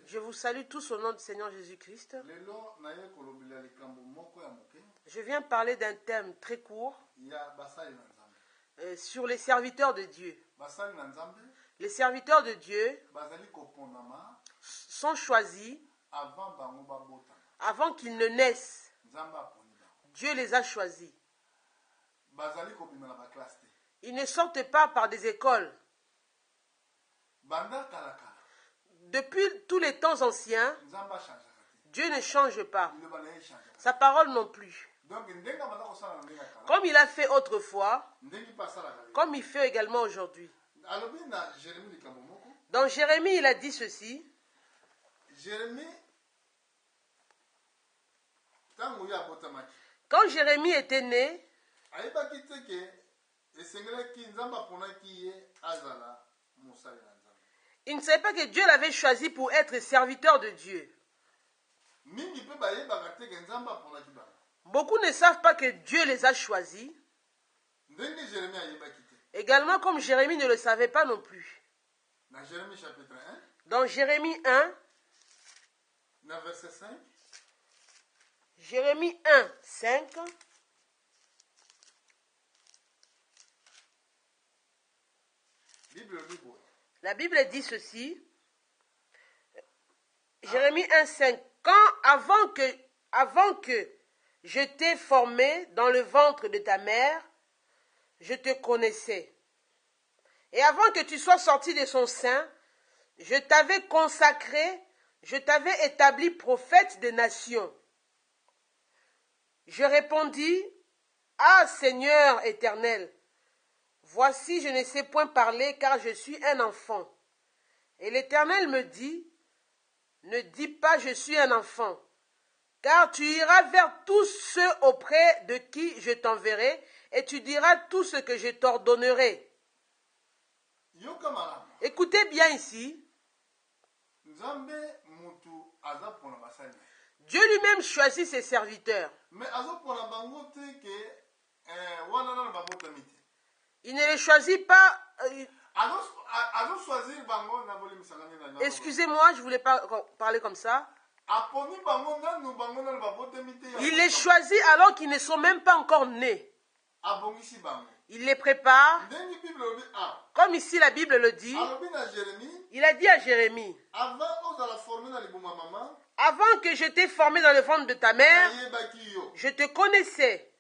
Je vous salue tous au nom du Seigneur Jésus-Christ. Je viens parler d'un thème très court sur les serviteurs de Dieu. Les serviteurs de Dieu sont choisis avant qu'ils ne naissent. Dieu les a choisis. Ils ne sortent pas par des écoles. Depuis tous les temps anciens, Dieu ne change pas. Sa parole non plus. Comme il a fait autrefois, comme il fait également aujourd'hui. Dans Jérémie, il a dit ceci. Quand Jérémie était né, il ne savait pas que Dieu l'avait choisi pour être serviteur de Dieu. Beaucoup ne savent pas que Dieu les a choisis. Également comme Jérémie ne le savait pas non plus. Dans Jérémie 1, verset 5. Jérémie 1, 5. La Bible dit ceci. Jérémie 1, 5. Avant que je t'ai formé dans le ventre de ta mère, je te connaissais. Et avant que tu sois sorti de son sein, je t'avais consacré, je t'avais établi prophète des nations. Je répondis, ah Seigneur éternel, voici je ne sais point parler car je suis un enfant. Et l'Éternel me dit, ne dis pas je suis un enfant, car tu iras vers tous ceux auprès de qui je t'enverrai et tu diras tout ce que je t'ordonnerai. Écoutez bien ici. Dieu lui-même choisit ses serviteurs. Il ne les choisit pas. Excusez-moi, je ne voulais pas parler comme ça. Il les choisit alors qu'ils ne sont même pas encore nés. Il les prépare. Comme ici la Bible le dit. Il a dit à Jérémie. Avant que je t'ai formé dans le ventre de ta mère, je te connaissais.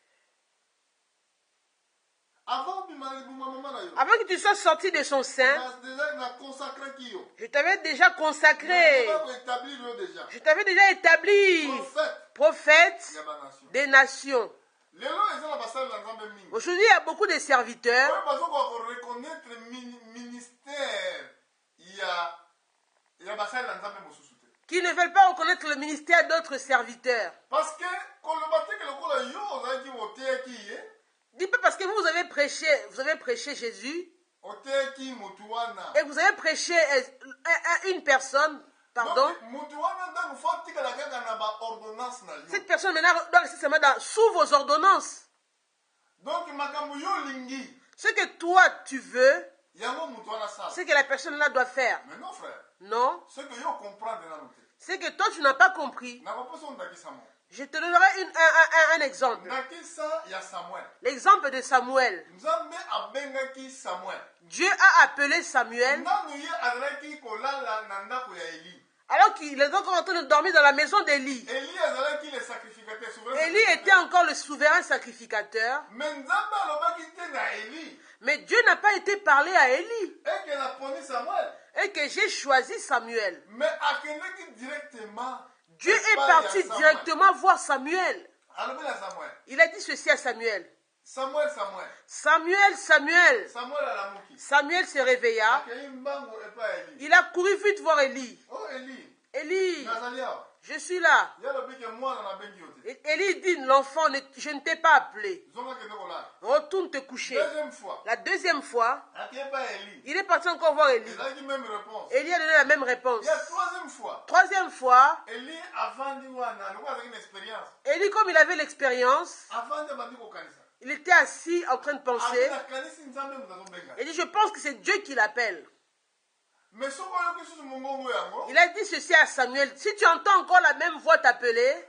Avant que tu sois sorti de son sein, je t'avais déjà consacré. Je t'avais déjà établi prophète des nations. Aujourd'hui, il y a beaucoup de serviteurs qui ne veulent pas reconnaître le ministère d'autres serviteurs. Dis pas parce que vous avez prêché Jésus et vous avez prêché une personne, pardon. Cette personne maintenant doit rester seulement sous vos ordonnances. Ce que toi tu veux, ce que la personne là doit faire. Mais non, frère. Non. C'est que toi tu n'as pas compris. Je te donnerai un exemple. L'exemple de Samuel. Dieu a appelé Samuel alors qu'il est encore en train de dormir dans la maison d'Élie. Élie était encore le souverain sacrificateur. Mais Dieu n'a pas été parlé à Élie. Et que j'ai choisi Samuel. Dieu est parti directement voir Samuel. Il a dit ceci à Samuel. Samuel se réveilla. Il a couru vite voir Élie. Élie, je suis là. Et Élie dit, l'enfant, je ne t'ai pas appelé. Retourne te coucher. La deuxième fois, il est parti encore voir Élie. Élie a donné la même réponse. Troisième fois, Élie, comme il avait l'expérience, il était assis en train de penser. Il dit, je pense que c'est Dieu qui l'appelle. Mais Il a dit ceci à Samuel. Si tu entends encore la même voix t'appeler,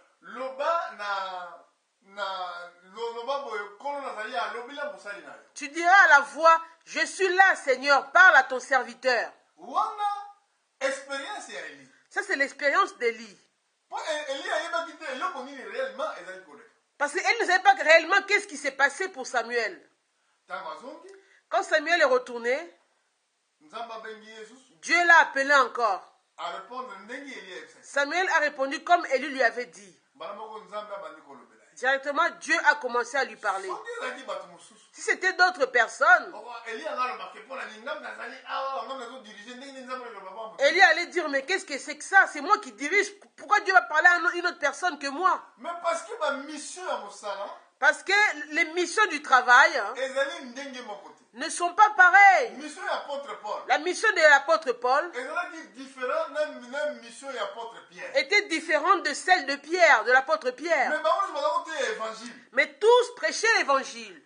tu diras à la voix, je suis là, Seigneur, parle à ton serviteur. Ça, c'est l'expérience d'Élie. Parce qu'elle ne savait pas réellement qu'est-ce qui s'est passé pour Samuel. Quand Samuel est retourné, Dieu l'a appelé encore. Samuel a répondu comme Élie lui avait dit. Directement, Dieu a commencé à lui parler. Si c'était d'autres personnes, Élie allait dire, mais qu'est-ce que c'est que ça? C'est moi qui dirige. Pourquoi Dieu va parler à une autre personne que moi? Parce que les missions du travail ne sont pas pareilles. La mission de l'apôtre Paul était différente de celle de Pierre, de l'apôtre Pierre. Mais tous prêchaient l'évangile.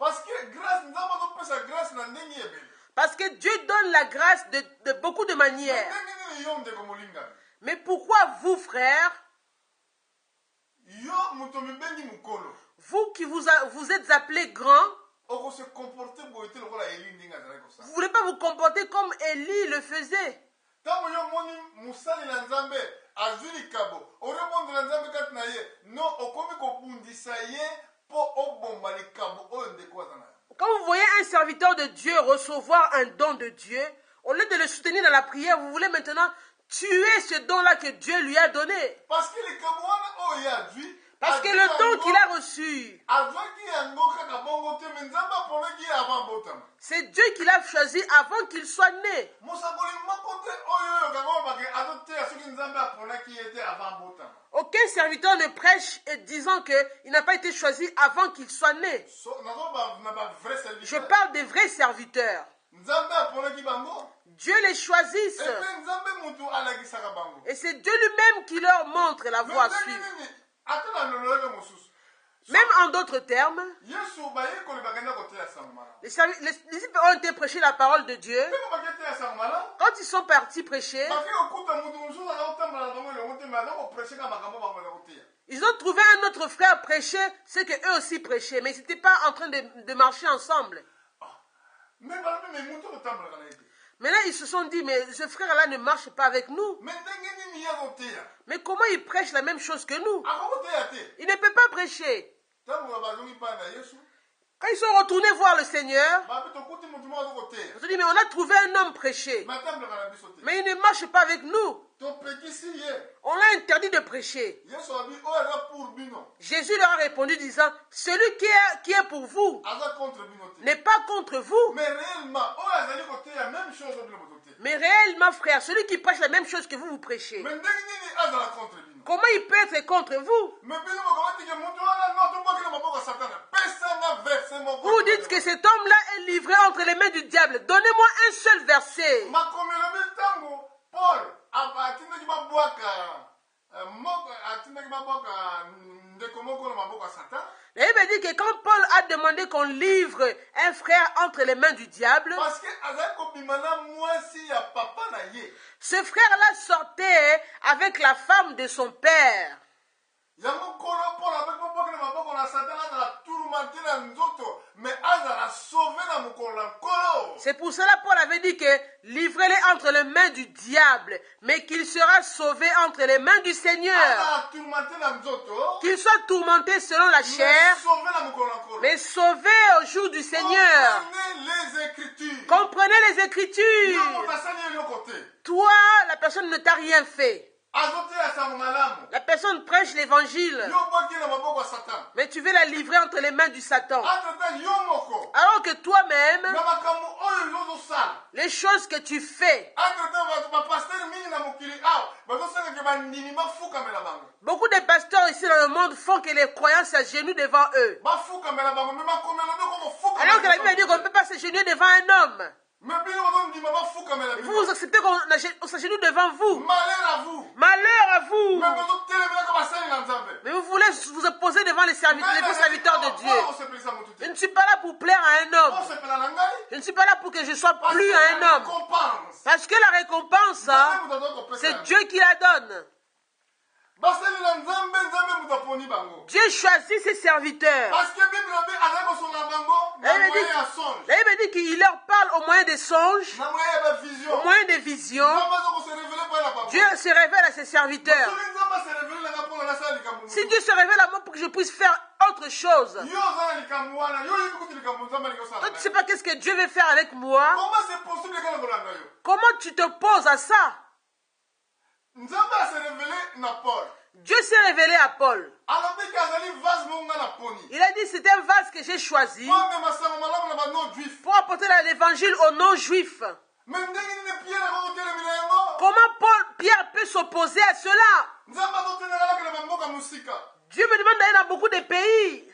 Parce que Dieu donne la grâce de beaucoup de manières. Mais pourquoi vous, frères, vous qui vous êtes appelés grands, vous ne voulez pas vous comporter comme Élie le faisait? Quand vous voyez un serviteur de Dieu recevoir un don de Dieu, au lieu de le soutenir dans la prière, vous voulez maintenant tuer ce don-là que Dieu lui a donné. Parce que le don qu'il a reçu, c'est Dieu qui l'a choisi avant qu'il soit né. Aucun serviteur ne prêche disant qu'il n'a pas été choisi avant qu'il soit né. Je parle des vrais serviteurs. Dieu les choisit. Et c'est Dieu lui-même qui leur montre la voie à suivre. Même en d'autres termes, les disciples ont été prêcher la parole de Dieu. Quand ils sont partis prêcher, ils ont trouvé un autre frère prêcher ce qu'eux aussi prêchaient, mais ils n'étaient pas en train de marcher ensemble. Maintenant, ils se sont dit, mais ce frère-là ne marche pas avec nous. Mais comment il prêche la même chose que nous? Il ne peut pas prêcher. Quand ils sont retournés voir le Seigneur, ils ont dit, mais on a trouvé un homme prêcher. Mais il ne marche pas avec nous. On l'a interdit de prêcher. Jésus leur a répondu disant, celui qui est pour vous n'est pas contre vous. Mais réellement, frère, celui qui prêche la même chose que vous prêchez, comment il peut être contre vous? Vous dites que cet homme-là est livré entre les mains du diable. Donnez-moi un seul verset. La Bible dit que quand Paul a demandé qu'on livre un frère entre les mains du diable, ce frère-là sortait avec la femme de son père. C'est pour cela Paul avait dit que livrez-les entre les mains du diable, mais qu'il sera sauvé entre les mains du Seigneur. Qu'il soit tourmenté selon la chair, mais sauvé au jour du Seigneur. Comprenez les Écritures. Toi, la personne ne t'a rien fait. La personne prêche l'évangile, mais tu veux la livrer entre les mains du Satan. Alors que toi-même, les choses que tu fais, beaucoup de pasteurs ici dans le monde font que les croyants s'agenouillent devant eux. Alors que la Bible dit qu'on ne peut pas s'agenouiller devant un homme. Vous acceptez qu'on s'agenouille devant vous. Malheur à vous. Malheur à vous. Mais vous voulez vous opposer devant les serviteurs de Dieu. Je ne suis pas là pour plaire à un homme. Je ne suis pas là pour que je sois plus à un homme. Parce que la récompense, c'est Dieu qui la donne. Dieu choisit ses serviteurs. La Bible dit qu'il leur parle au moyen des songes, au moyen des visions. Dieu se révèle à ses serviteurs. Si Dieu se révèle à moi pour que je puisse faire autre chose, toi, tu ne sais pas qu'est-ce que Dieu veut faire avec moi. Comment tu te poses à ça? Dieu s'est révélé à Paul. Il a dit c'est un vase que j'ai choisi pour apporter l'évangile aux non-juifs. Comment Pierre peut s'opposer à cela? Dieu me demande d'aller dans beaucoup de pays.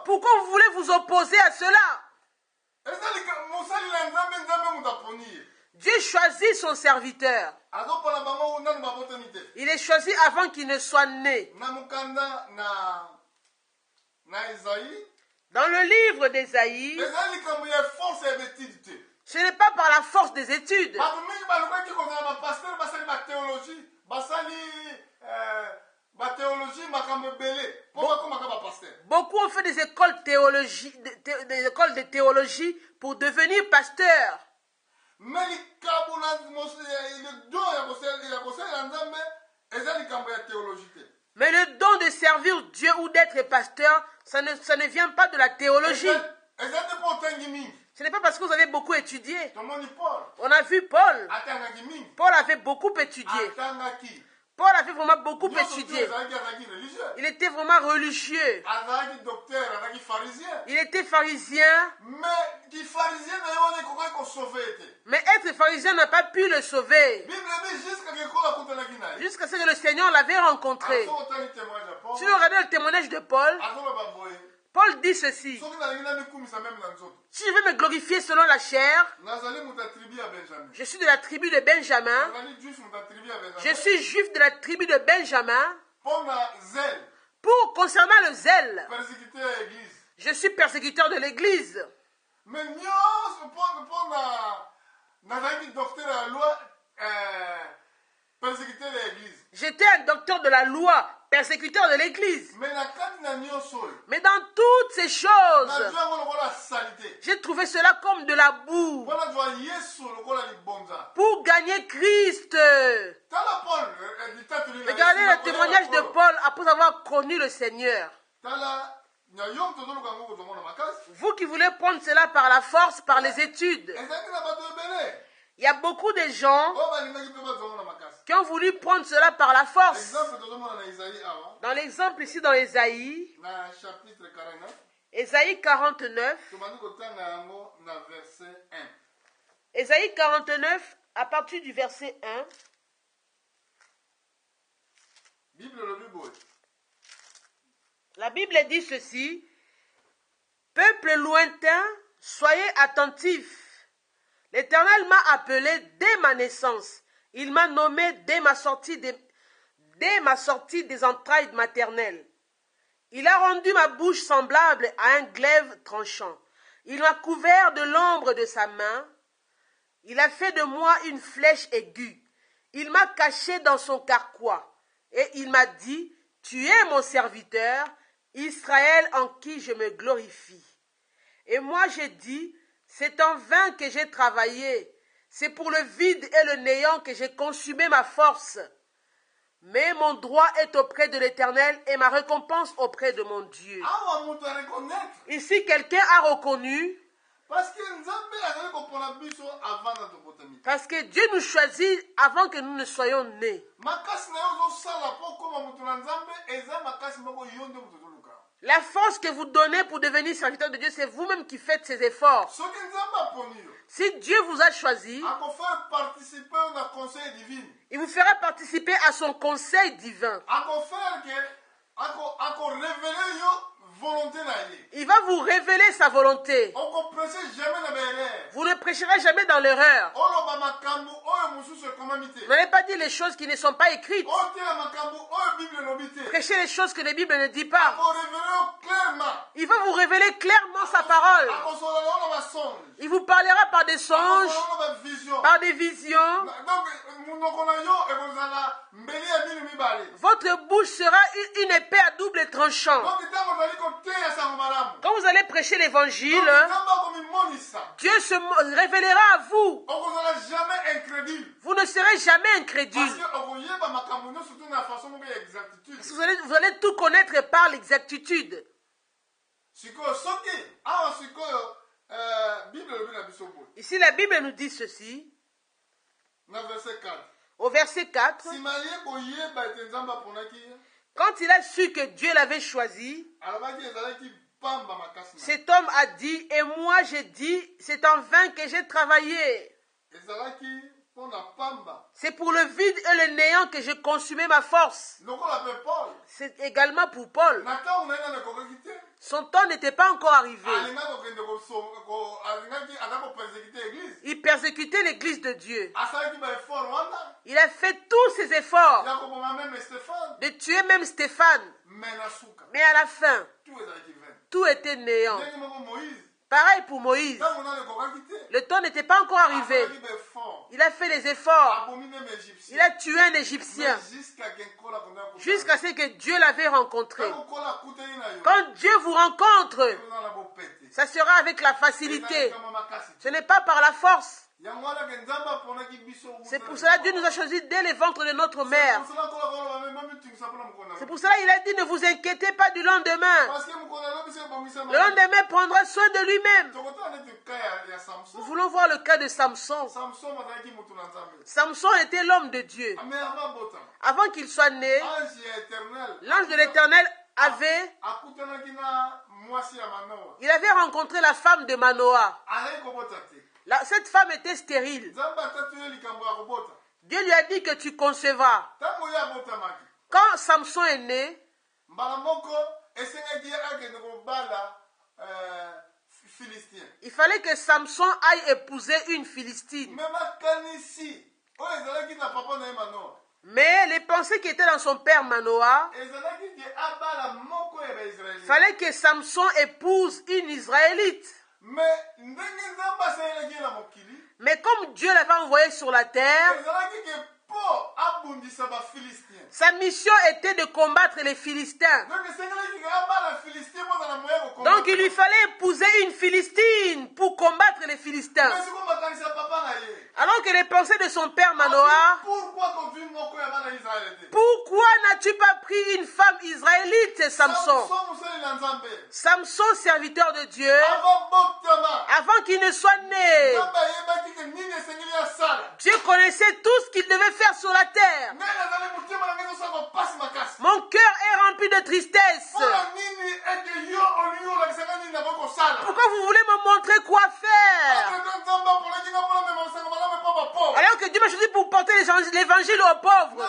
Pourquoi vous voulez vous opposer à cela? Dieu choisit son serviteur. Il est choisi avant qu'il ne soit né. Dans le livre d'Ésaïe, ce n'est pas par la force des études. Beaucoup ont fait des écoles de théologie pour devenir pasteurs. Mais le don de servir Dieu ou d'être pasteur, ça ne vient pas de la théologie. Ce n'est pas parce que vous avez beaucoup étudié. On a vu Paul. Paul avait beaucoup étudié. Paul avait vraiment beaucoup étudié. Il était vraiment religieux. Il était pharisien. Mais être pharisien n'a pas pu le sauver. Jusqu'à ce que le Seigneur l'avait rencontré. Si vous regardez le témoignage de Paul, Paul dit ceci: si je veux me glorifier selon la chair, je suis de la tribu de Benjamin. Je suis juif de la tribu de Benjamin. Pour concernant le zèle, je suis persécuteur de l'église. J'étais un docteur de la loi, persécuteur de l'église. Mais dans toutes ces choses, j'ai trouvé cela comme de la boue pour gagner Christ. Regardez le témoignage de Paul après avoir connu le Seigneur. Vous qui voulez prendre cela par la force, par les études, il y a beaucoup de gens qui ont voulu prendre cela par la force. Dans l'exemple ici dans Ésaïe, Ésaïe 49, Ésaïe 49, à partir du verset 1. La Bible dit ceci: peuple lointain, soyez attentifs. L'Éternel m'a appelé dès ma naissance. Il m'a nommé dès ma sortie des entrailles maternelles. Il a rendu ma bouche semblable à un glaive tranchant. Il m'a couvert de l'ombre de sa main. Il a fait de moi une flèche aiguë. Il m'a caché dans son carquois. Et il m'a dit: tu es mon serviteur, Israël en qui je me glorifie. Et moi j'ai dit: c'est en vain que j'ai travaillé. C'est pour le vide et le néant que j'ai consumé ma force. Mais mon droit est auprès de l'Éternel et ma récompense auprès de mon Dieu. Ici, quelqu'un a reconnu. Parce que Dieu nous choisit avant que nous ne soyons nés. La force que vous donnez pour devenir serviteur de Dieu, c'est vous-même qui faites ces efforts. Si Dieu vous a choisi, il vous fera participer à son conseil divin. Il va vous révéler sa volonté. Vous ne prêcherez jamais dans l'erreur. Vous n'allez pas dire les choses qui ne sont pas écrites. Prêchez les choses que la Bible ne dit pas. Il va vous révéler clairement sa parole. Il vous parlera par des songes, par des visions. Votre bouche sera une épée à double tranchant. Quand vous allez prêcher l'évangile, Dieu se révélera à vous. Vous ne serez jamais incrédule. Vous allez tout connaître par l'exactitude. Ici, la Bible nous dit ceci. Au verset 4. Quand il a su que Dieu l'avait choisi, cet homme a dit, et moi j'ai dit, c'est en vain que j'ai travaillé. C'est pour le vide et le néant que j'ai consumé ma force. C'est également pour Paul. Son temps n'était pas encore arrivé. Il persécutait l'église de Dieu. Il a fait tous ses efforts de tuer même Stéphane. Mais à la fin, tout était néant. Pareil pour Moïse. Le temps n'était pas encore arrivé. Il a fait les efforts. Il a tué un Égyptien. Jusqu'à ce que Dieu l'avait rencontré. Quand Dieu vous rencontre, ça sera avec la facilité. Ce n'est pas par la force. C'est pour cela que Dieu nous a choisis dès le ventre de notre mère. C'est pour cela qu'il a dit, ne vous inquiétez pas du lendemain. Le lendemain prendra soin de lui-même. Nous voulons voir le cas de Samson. Samson était l'homme de Dieu. Avant qu'il soit né, l'ange de l'Éternel il avait rencontré la femme de Manoah. Cette femme était stérile. Dieu lui a dit que tu concevras. Quand Samson est né, il fallait que Samson aille épouser une Philistine. Mais les pensées qui étaient dans son père Manoah, il fallait que Samson épouse une Israélite. Mais comme Dieu l'avait envoyé sur la terre, sa mission était de combattre les Philistins. Donc il lui fallait épouser une Philistine pour combattre les Philistins. Alors que les pensées de son père Manoah, pourquoi n'as-tu pas pris une femme israélite, Samson? Samson, serviteur de Dieu, avant qu'il ne soit né, Dieu connaissait tout ce qu'il devait faire sur la terre. Mon cœur est rempli de tristesse. Pourquoi vous voulez me montrer quoi faire? Alors que Dieu m'a choisi pour porter l'évangile aux pauvres.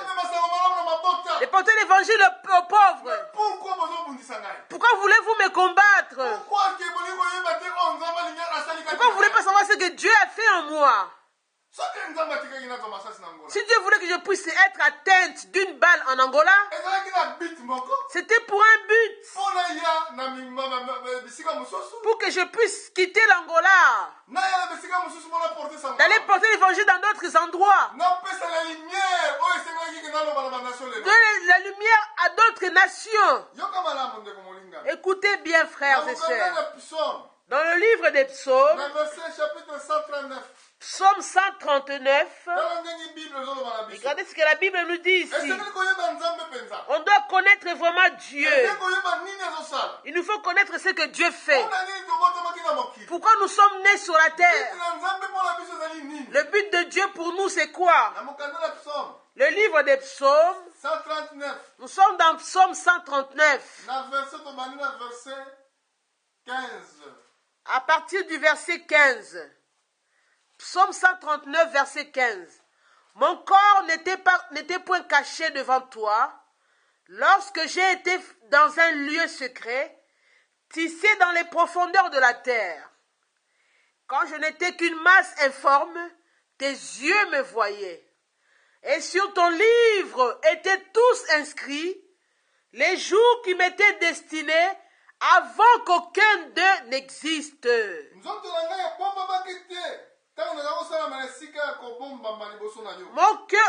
Et porter l'évangile aux pauvres. Pourquoi voulez-vous me combattre? Pourquoi vous ne voulez pas savoir ce que Dieu a fait en moi? Si Dieu voulait que je puisse être atteinte d'une balle en Angola, c'était pour un but. Pour que je puisse quitter l'Angola, d'aller porter l'évangile dans d'autres endroits, donner la lumière à d'autres nations. Écoutez bien, frères et sœurs. Dans le livre des psaumes, Psaume 139, regardez ce que la Bible nous dit ici. On doit connaître vraiment Dieu. Il nous faut connaître ce que Dieu fait. Pourquoi nous sommes nés sur la terre? Le but de Dieu pour nous, c'est quoi? Le livre des psaumes, nous sommes dans Psaume 139. À partir du verset 15. Psaume 139, verset 15. Mon corps n'était point caché devant toi lorsque j'ai été dans un lieu secret, tissé dans les profondeurs de la terre. Quand je n'étais qu'une masse informe, tes yeux me voyaient. Et sur ton livre étaient tous inscrits les jours qui m'étaient destinés avant qu'aucun d'eux n'existe.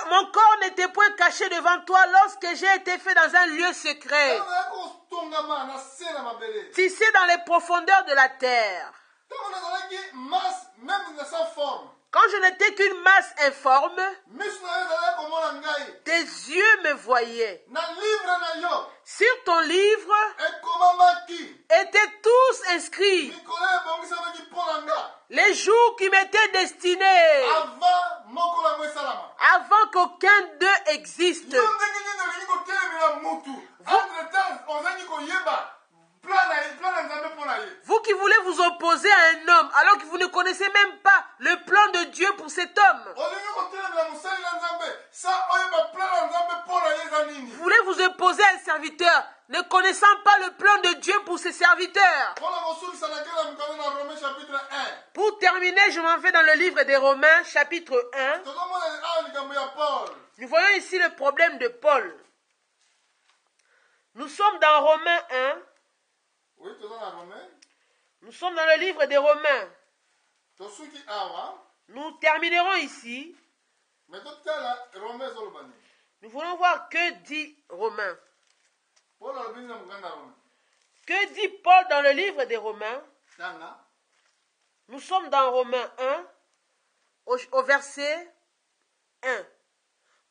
Mon corps n'était point caché devant toi lorsque j'ai été fait dans un lieu secret, tissé dans les profondeurs de la terre. Quand je n'étais qu'une masse informe, tes yeux me voyaient. Sur ton livre étaient tous inscrits les jours qui m'étaient destinés avant qu'aucun d'eux existe. Vous qui voulez vous opposer à un homme alors que vous ne connaissez même pas le plan de Dieu pour cet homme. Vous voulez vous opposer à un serviteur ne connaissant pas le plan de Dieu pour ses serviteurs. Pour terminer, je m'en vais dans le livre des Romains, chapitre 1. Nous voyons ici le problème de Paul. Nous sommes dans Romains 1. Oui, nous sommes dans le livre des Romains. Nous terminerons ici. Nous voulons voir que dit Romains. Que dit Paul dans le livre des Romains? Nous sommes dans Romains 1, au verset 1.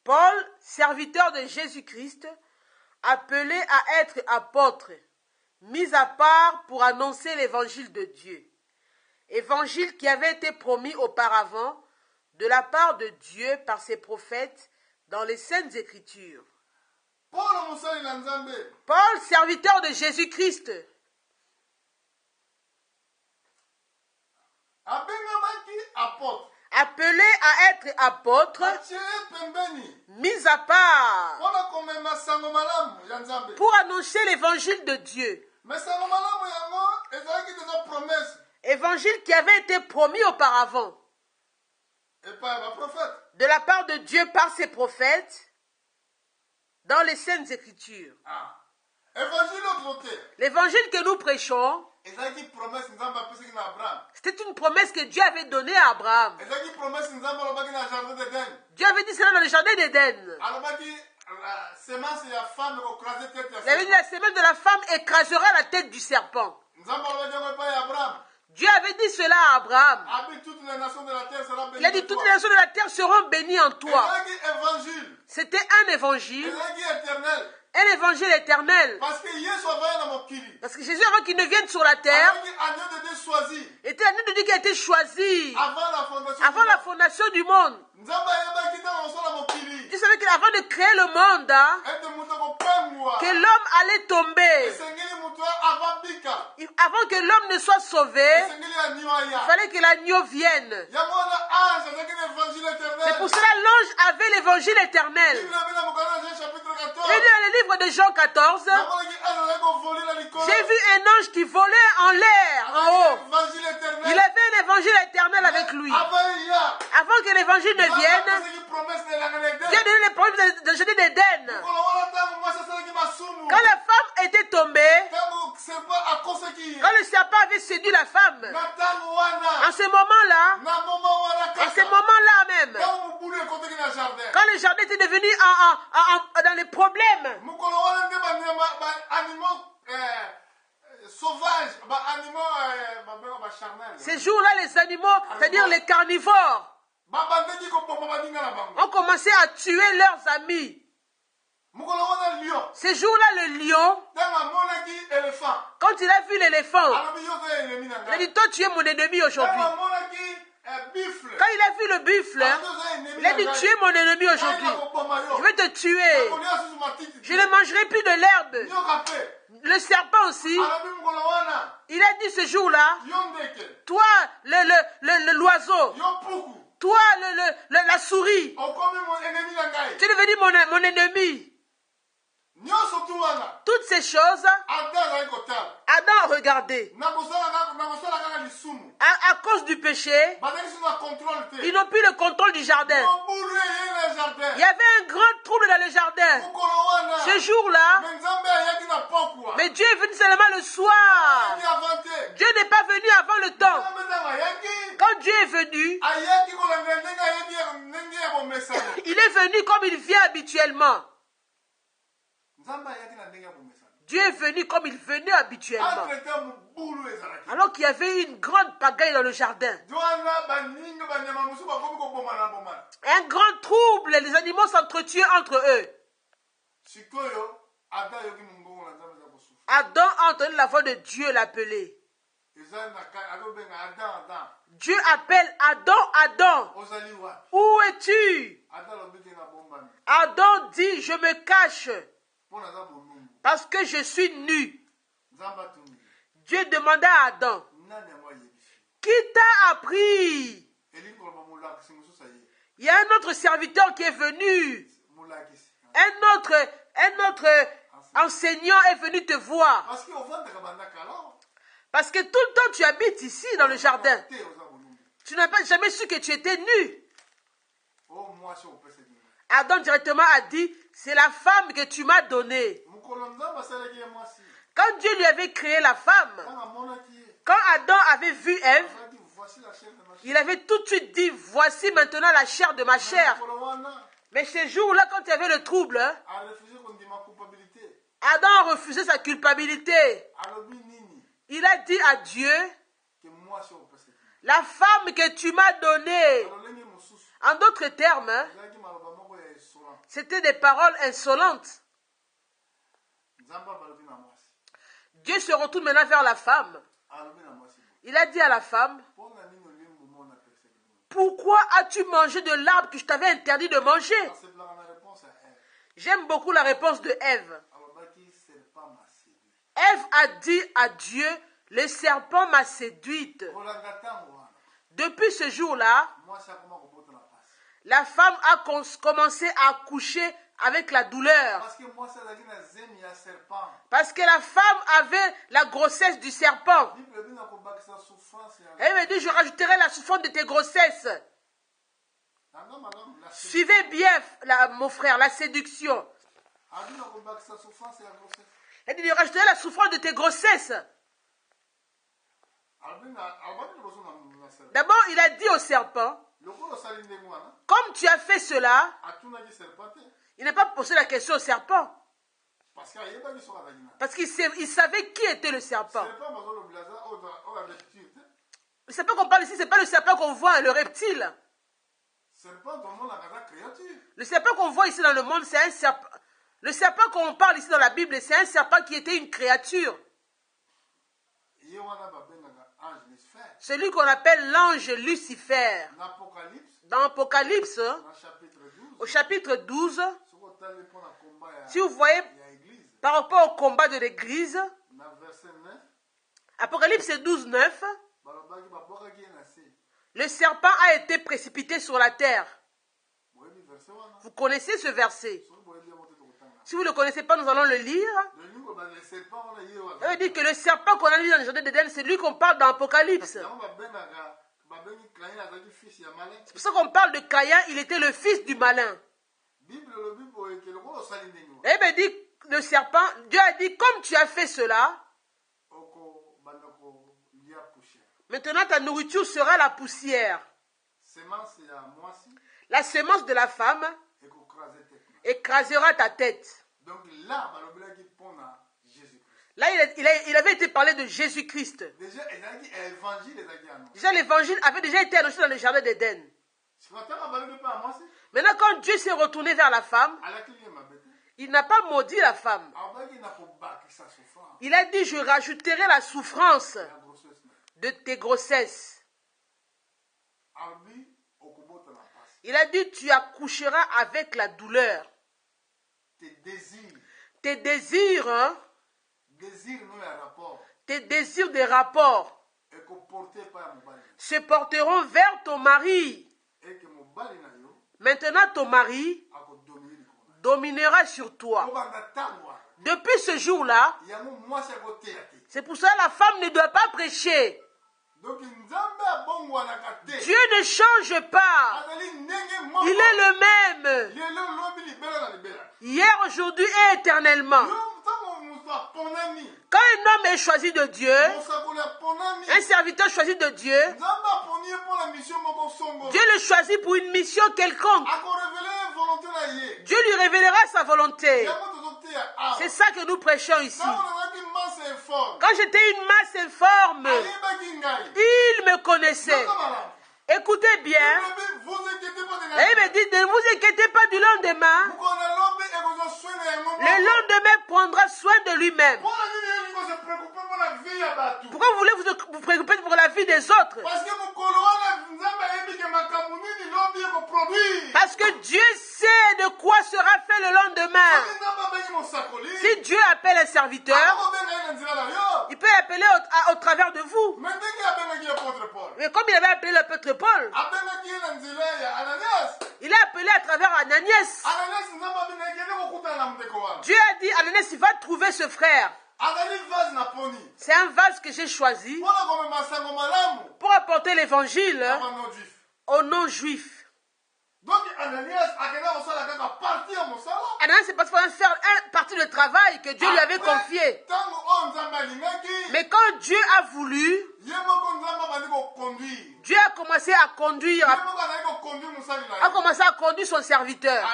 Paul, serviteur de Jésus-Christ, appelé à être apôtre, mis à part pour annoncer l'évangile de Dieu. Évangile qui avait été promis auparavant de la part de Dieu par ses prophètes dans les Saintes Écritures. Paul, serviteur de Jésus-Christ, appelé à être apôtre, mis à part pour annoncer l'évangile de Dieu. Évangile qui avait été promis auparavant de la part de Dieu par ses prophètes dans les Saintes Écritures. L'évangile que nous prêchons, c'était une promesse que Dieu avait donnée à Abraham. Dieu avait dit cela dans le jardin d'Éden. Il avait dit la semence de la femme écrasera la tête du serpent. Dieu avait dit cela à Abraham. Il a dit toutes les nations de la terre seront bénies en toi. C'était un évangile. Un évangile éternel. Parce que Jésus, avant qu'il ne vienne sur la terre, était l'agneau de Dieu qui a été choisi avant la fondation du monde. Dieu savait qu'avant de créer le monde, que l'homme allait tomber. Avant que l'homme ne soit sauvé, il fallait que l'agneau vienne. C'est pour cela que l'ange avait l'évangile éternel. Et dans le livre de Jean 14, j'ai vu un ange qui volait en l'air, en haut. Il avait un évangile éternel avec lui. Avant que l'évangile ne vienne, Dieu a donné les promesses de jardin d'Éden. Quand la femme était tombée, quand le serpent avait séduit la femme, en ce moment-là même, quand le jardin était devenu dans les problèmes, ces jours-là, les animaux, c'est-à-dire les carnivores, ont commencé à tuer leurs amis. Ces jours-là, le lion, quand il a vu l'éléphant, il a dit, toi tu es mon ennemi aujourd'hui. Quand il a vu le buffle, il a dit, tu es mon ennemi aujourd'hui. Je vais te tuer. Je ne mangerai plus de l'herbe. Le serpent aussi, il a dit ce jour-là, toi l'oiseau, toi la souris, tu es devenu mon ennemi. Toutes ces choses, Adam a regardé. À cause du péché, ils n'ont plus le contrôle du jardin. Il y avait un grand trouble dans le jardin. Ce jour-là, mais Dieu est venu seulement le soir. Dieu n'est pas venu avant le temps. Quand Dieu est venu, il est venu comme il vient habituellement. Dieu est venu comme il venait habituellement. Alors qu'il y avait une grande pagaille dans le jardin. Un grand trouble, les animaux s'entretuaient entre eux. Adam a entendu la voix de Dieu l'appeler. Dieu appelle Adam, Adam. Où es-tu? Adam dit, je me cache parce que je suis nu. Dieu demanda à Adam, qui t'a appris? Il y a un autre serviteur qui est venu. Un autre enseignant est venu te voir. Parce que tout le temps tu habites ici dans le jardin. Tu n'as pas jamais su que tu étais nu. Adam directement a dit, c'est la femme que tu m'as donnée. Quand Dieu lui avait créé la femme, quand Adam avait vu Ève, il avait tout de suite dit, voici maintenant la chair de ma chair. Mais ce jour-là, quand il y avait le trouble, Adam a refusé sa culpabilité. Il a dit à Dieu, la femme que tu m'as donnée. En d'autres termes, c'était des paroles insolentes. Dieu se retourne maintenant vers la femme. Il a dit à la femme, pourquoi as-tu mangé de l'arbre que je t'avais interdit de manger? J'aime beaucoup la réponse de Ève. Ève a dit à Dieu, le serpent m'a séduite. Depuis ce jour-là, la femme a commencé à accoucher avec la douleur. Parce que la femme avait la grossesse du serpent. Elle m'a dit, je rajouterai la souffrance de tes grossesses. Suivez bien, mon frère, la séduction. Elle dit, je rajouterai la souffrance de tes grossesses. D'abord, il a dit au serpent, comme tu as fait cela, il n'a pas posé la question au serpent. Parce qu'il savait qui était le serpent. Le serpent qu'on parle ici, ce n'est pas le serpent qu'on voit, le reptile. Le serpent qu'on voit ici dans le monde, c'est un serpent. Le serpent qu'on parle ici dans la Bible, c'est un serpent qui était une créature. Celui qu'on appelle l'ange Lucifer. Dans Apocalypse, au chapitre 12, si vous voyez par rapport au combat de l'église, Apocalypse 12, 9, le serpent a été précipité sur la terre. Vous connaissez ce verset? Si vous ne le connaissez pas, nous allons le lire. Ça veut dire que le serpent qu'on a lu dans le jardin d'Éden, c'est lui qu'on parle dans Apocalypse. C'est pour ça qu'on parle de Caïn, il était le fils du malin. Et bien dit, le serpent, Dieu a dit, comme tu as fait cela, maintenant ta nourriture sera la poussière. La semence de la femme écrasera ta tête. Donc là, il avait été parlé de Jésus-Christ. Déjà l'évangile avait déjà été annoncé dans le jardin d'Éden. Maintenant quand Dieu s'est retourné vers la femme, il n'a pas maudit la femme. Il a dit, je rajouterai la souffrance de tes grossesses. Il a dit, tu accoucheras avec la douleur. Tes désirs, hein? Tes désirs de rapport se porteront vers ton mari. Maintenant ton mari dominera sur toi. Depuis ce jour-là, c'est pour ça que la femme ne doit pas prêcher. Dieu ne change pas. Il est le même. Hier, aujourd'hui et éternellement. Quand un homme est choisi de Dieu, un serviteur choisi de Dieu, Dieu le choisit pour une mission quelconque. Dieu lui révélera sa volonté. C'est ça que nous prêchons ici. Quand j'étais une masse informe, il me connaissait. Écoutez bien. Et il me dit, ne vous inquiétez pas du lendemain. Le lendemain prendra soin de lui-même. Pourquoi vous voulez vous préoccuper pour la vie des autres? Parce que Dieu sait de quoi sera fait le lendemain. Si Dieu appelle un serviteur, il peut l'appeler au travers de vous. Mais comme il avait appelé l'apôtre Paul, il a appelé à travers Ananias. Dieu a dit, Ananias, il va trouver ce frère. C'est un vase que j'ai choisi pour apporter l'évangile aux non-juifs. Ananias c'est parce qu'il va faire un partie du travail que Dieu lui avait confié. Mais quand Dieu a voulu, Dieu a commencé à conduire, son serviteur.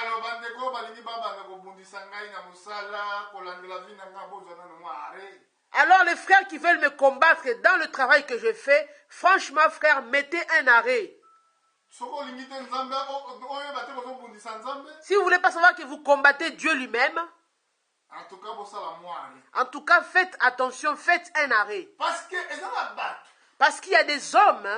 Alors les frères qui veulent me combattre dans le travail que je fais, franchement frère, mettez un arrêt. Si vous ne voulez pas savoir que vous combattez Dieu lui-même, en tout cas faites attention, faites un arrêt. Parce qu'il y a des hommes,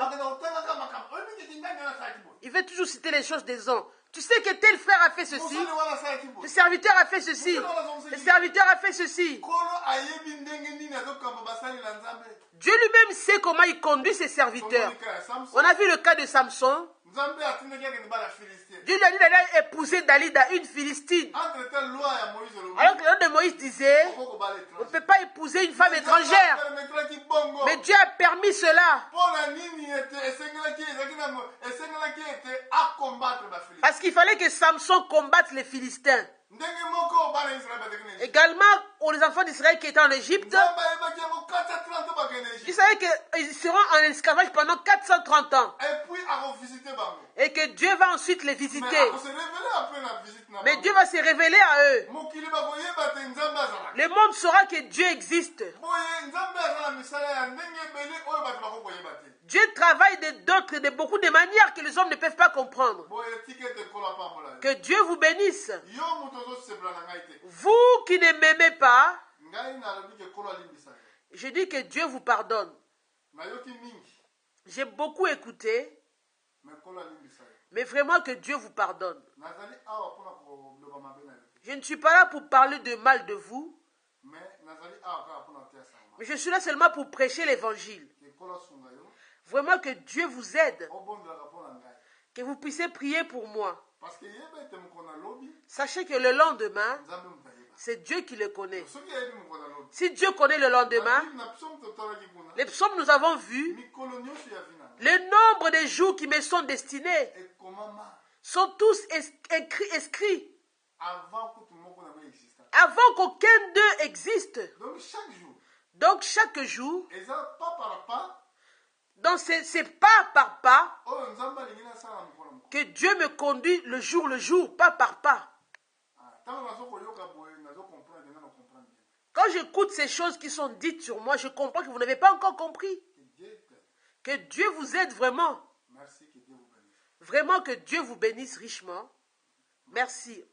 il veut toujours citer les choses des hommes. Tu sais que tel frère a fait ceci, le serviteur a fait ceci, le serviteur a fait ceci. Dieu lui-même sait comment il conduit ses serviteurs. On a vu le cas de Samson. Dieu lui a dit d'aller épouser Dalida, une Philistine. Alors que la loi de Moïse disait, on ne peut pas épouser une femme étrangère. Mais Dieu a permis cela. Parce qu'il fallait que Samson combatte les Philistins. Également, pour les enfants d'Israël qui étaient en Égypte, ils savaient qu'ils seront en esclavage pendant 430 ans. Et que Dieu va ensuite les visiter. Mais Dieu va se révéler à eux. Le monde saura que Dieu existe. Dieu travaille de beaucoup de manières que les hommes ne peuvent pas comprendre. Que Dieu vous bénisse. Vous qui ne m'aimez pas, je dis que Dieu vous pardonne. J'ai beaucoup écouté, mais vraiment que Dieu vous pardonne. Je ne suis pas là pour parler de mal de vous, mais je suis là seulement pour prêcher l'évangile. Vraiment que Dieu vous aide, que vous puissiez prier pour moi. Sachez que le lendemain, c'est Dieu qui le connaît. Si Dieu connaît le lendemain, les psaumes nous avons vu, le nombre de jours qui me sont destinés sont tous inscrits avant qu'aucun d'eux existe. Donc chaque jour, donc c'est pas par pas que Dieu me conduit le jour, pas par pas. Quand j'écoute ces choses qui sont dites sur moi, je comprends que vous n'avez pas encore compris. Que Dieu vous aide vraiment. Vraiment que Dieu vous bénisse richement. Merci.